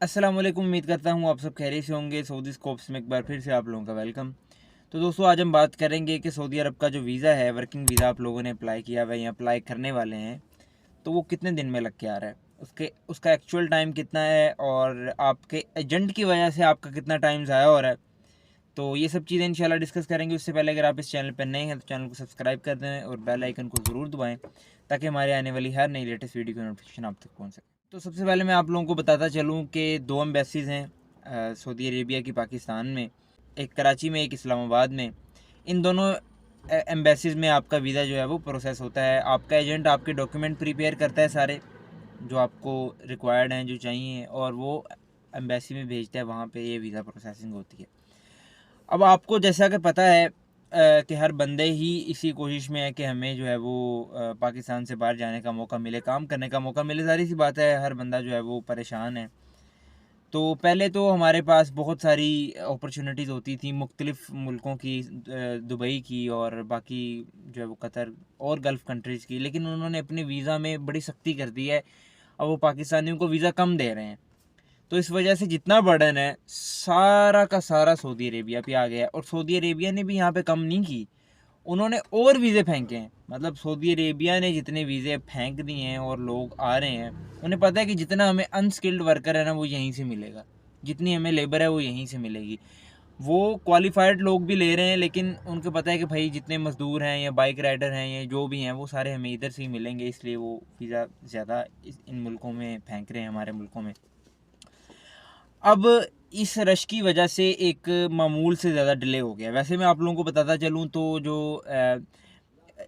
अस्सलाम वालेकुम। उम्मीद करता हूँ आप सब खैरियत से होंगे। सऊदी स्कोप्स में एक बार फिर से आप लोगों का वेलकम। तो दोस्तों, आज हम बात करेंगे कि सऊदी अरब का जो वीज़ा है, वर्किंग वीज़ा आप लोगों ने अप्लाई किया हुआ है या अप्लाई करने वाले हैं, तो वो कितने दिन में लग के आ रहा है, उसका एक्चुअल टाइम कितना है और आपके एजेंट की वजह से आपका कितना टाइम ज़ाया हो रहा है। तो ये सब चीज़ें इंशाल्लाह डिस्कस करेंगे। उससे पहले अगर आप इस चैनल पर नए हैं तो चैनल को सब्सक्राइब कर दें और बेल आइकन को ज़रूर दबाएँ, ताकि हमारे आने वाली हर नई लेटेस्ट वीडियो की नोटिफिकेशन आप तक पहुँच सके। तो सबसे पहले मैं आप लोगों को बताता चलूँ कि दो एम्बेसीज़ हैं सऊदी अरेबिया की पाकिस्तान में, एक कराची में, एक इस्लामाबाद में। इन दोनों एम्बेसीज़ में आपका वीज़ा जो है वो प्रोसेस होता है। आपका एजेंट आपके डॉक्यूमेंट प्रिपेयर करता है सारे, जो आपको रिक्वायर्ड हैं, जो चाहिए, और वो एम्बेसी में भेजता है। वहाँ पे ये वीज़ा प्रोसेसिंग होती है। अब आपको जैसा कि पता है कि हर बंदे ही इसी कोशिश में है कि हमें जो है वो पाकिस्तान से बाहर जाने का मौका मिले, काम करने का मौका मिले। ज़ाहिर सी बात है, हर बंदा जो है वो परेशान है। तो पहले तो हमारे पास बहुत सारी अपॉर्चुनिटीज़ होती थी मुख्तलिफ़ मुल्कों की, दुबई की और बाकी जो है वो कतर और गल्फ़ कंट्रीज़ की, लेकिन उन्होंने अपने वीज़ा में बड़ी सख्ती कर दी है। अब वो पाकिस्तानियों को वीज़ा कम दे रहे हैं। तो इस वजह से जितना बर्डन है सारा का सारा सऊदी अरेबिया पे आ गया है। और सऊदी अरेबिया ने भी यहाँ पे कम नहीं की, उन्होंने और वीज़े फेंके हैं। मतलब सऊदी अरेबिया ने जितने वीज़े फेंक दिए हैं और लोग आ रहे हैं, उन्हें पता है कि जितना हमें अनस्किल्ड वर्कर है ना, वो यहीं से मिलेगा, जितनी हमें लेबर है वो यहीं से मिलेगी। वो क्वालिफाइड लोग भी ले रहे हैं, लेकिन उनको पता है कि भाई जितने मज़दूर हैं या बाइक राइडर हैं या जो भी हैं, वो सारे हमें इधर से ही मिलेंगे, इसलिए वो वीज़ा ज़्यादा इन मुल्कों में फेंक रहे हैं, हमारे मुल्कों में। अब इस रश की वजह से एक मामूल से ज़्यादा डिले हो गया। वैसे मैं आप लोगों को बताता चलूँ तो जो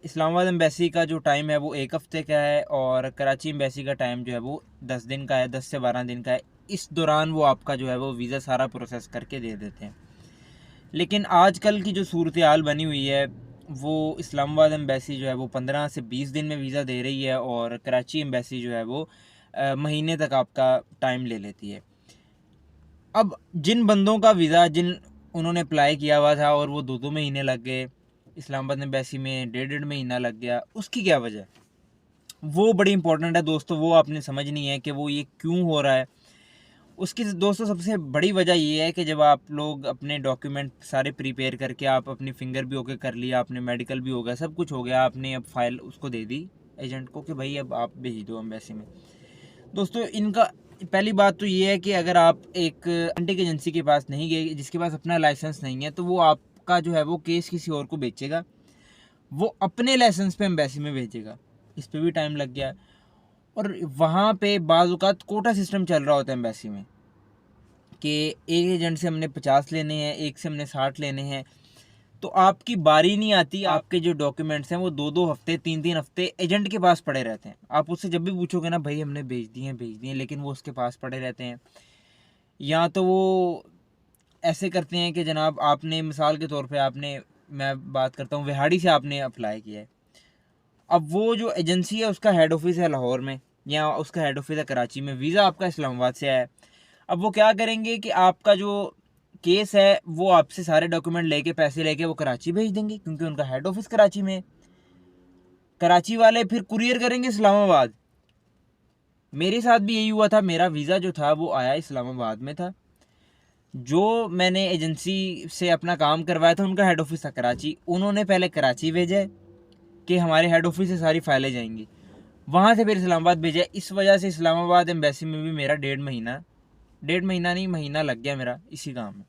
इस्लामाबाद एम्बेसी का जो टाइम है वो 1 हफ़्ते का है, और कराची एम्बेसी का टाइम जो है वो 10 दिन का है, 10 से 12 दिन का है। इस दौरान वो आपका जो है वो वीज़ा सारा प्रोसेस करके दे देते हैं। लेकिन आजकल की जो सूरत हाल बनी हुई है, वो इस्लामाबाद एम्बेसी जो है वो 15 से 20 दिन में वीज़ा दे रही है, और कराची एम्बेसी जो है वो महीने तक आपका टाइम ले लेती है। अब जिन बंदों का वीज़ा जिन उन्होंने अप्लाई किया हुआ था और वो 2-2 महीने लग गए, इस्लामाबाद एम्बेसी में 1.5-1.5 महीना लग गया, उसकी क्या वजह है? वो बड़ी इंपॉर्टेंट है दोस्तों, वो आपने समझनी है कि वो ये क्यों हो रहा है। उसकी दोस्तों सबसे बड़ी वजह ये है कि जब आप लोग अपने डॉक्यूमेंट सारे प्रिपेयर करके, आप अपनी फिंगर भी ओके कर लिया, आपने मेडिकल भी हो गया, सब कुछ हो गया, आपने अब फाइल उसको दे दी एजेंट को कि भाई अब आप भेज दो एम्बेसी में। दोस्तों, इनका पहली बात तो ये है कि अगर आप एक अंटिक एजेंसी के पास नहीं गए, जिसके पास अपना लाइसेंस नहीं है, तो वो आपका जो है वो केस किसी और को बेचेगा, वो अपने लाइसेंस पे एम्बेसी में भेजेगा। इस पे भी टाइम लग गया। और वहाँ पे बाज़ औक़ात कोटा सिस्टम चल रहा होता है एम्बेसी में, कि एक एजेंट से हमने 50 लेने हैं, एक से हमने 60 लेने हैं। तो आपकी बारी नहीं आती, आपके जो डॉक्यूमेंट्स हैं वो 2-2 हफ्ते, 3-3 हफ्ते एजेंट के पास पड़े रहते हैं। आप उससे जब भी पूछोगे ना, भाई हमने भेज दिए, लेकिन वो उसके पास पड़े रहते हैं। या तो वो ऐसे करते हैं कि जनाब, आपने मिसाल के तौर पे आपने, मैं बात करता हूँ विहाड़ी से आपने अप्लाई किया है। अब वो जो एजेंसी है उसका हेड ऑफिस है लाहौर में, या उसका हेड ऑफिस है कराची में, वीज़ा आपका इस्लामाबाद से आया है। अब वो क्या करेंगे कि आपका जो केस है वो आपसे सारे डॉक्यूमेंट लेके, पैसे लेके वो कराची भेज देंगे, क्योंकि उनका हेड ऑफिस कराची में है। कराची वाले फिर कुरियर करेंगे इस्लामाबाद। मेरे साथ भी यही हुआ था, मेरा वीज़ा जो था वो आया इस्लामाबाद में था। जो मैंने एजेंसी से अपना काम करवाया था, उनका हेड ऑफिस था कराची। उन्होंने पहले कराची भेजा कि हमारे हेड ऑफिस से सारी फाइलें जाएंगी, वहाँ से फिर इस्लामाबाद भेजा। इस वजह से इस्लामाबाद एम्बेसी में भी मेरा 1.5 महीना, 1.5 महीना नहीं, महीना लग गया मेरा इसी काम में।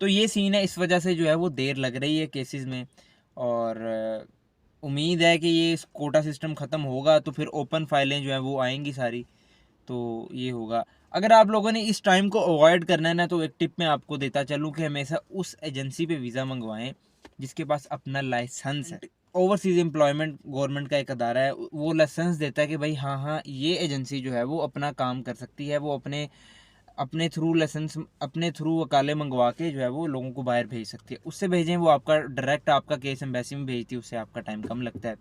तो ये सीन है, इस वजह से जो है वो देर लग रही है केसेस में। और उम्मीद है कि ये कोटा सिस्टम ख़त्म होगा तो फिर ओपन फाइलें जो है वो आएंगी सारी, तो ये होगा। अगर आप लोगों ने इस टाइम को अवॉइड करना है ना, तो एक टिप मैं आपको देता चलूँ कि हमेशा उस एजेंसी पे वीज़ा मंगवाएं जिसके पास अपना लाइसेंस है। ओवरसीज़ एम्प्लॉयमेंट गवर्नमेंट का एक अदारा है, वो लाइसेंस देता है कि भाई हाँ हाँ, ये एजेंसी जो है वो अपना काम कर सकती है, वो अपने अपने थ्रू लाइसेंस, अपने थ्रू वकाले मंगवा के जो है वो लोगों को बाहर भेज सकती है। उससे भेजें, वो आपका डायरेक्ट आपका केस एम्बेसी में भेजती है, उससे आपका टाइम कम लगता है।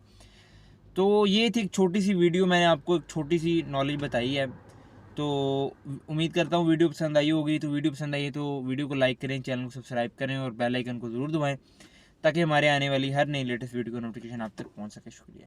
तो ये थी एक छोटी सी वीडियो, मैंने आपको एक छोटी सी नॉलेज बताई है। तो उम्मीद करता हूँ वीडियो पसंद आई होगी। तो वीडियो पसंद आई है तो वीडियो को लाइक करें, चैनल को सब्सक्राइब करें और बेल आइकन को ज़रूर दबाएं, ताकि हमारे आने वाली हर नई लेटेस्ट वीडियो का नोटिफिकेशन आप तक पहुँच सके। शुक्रिया।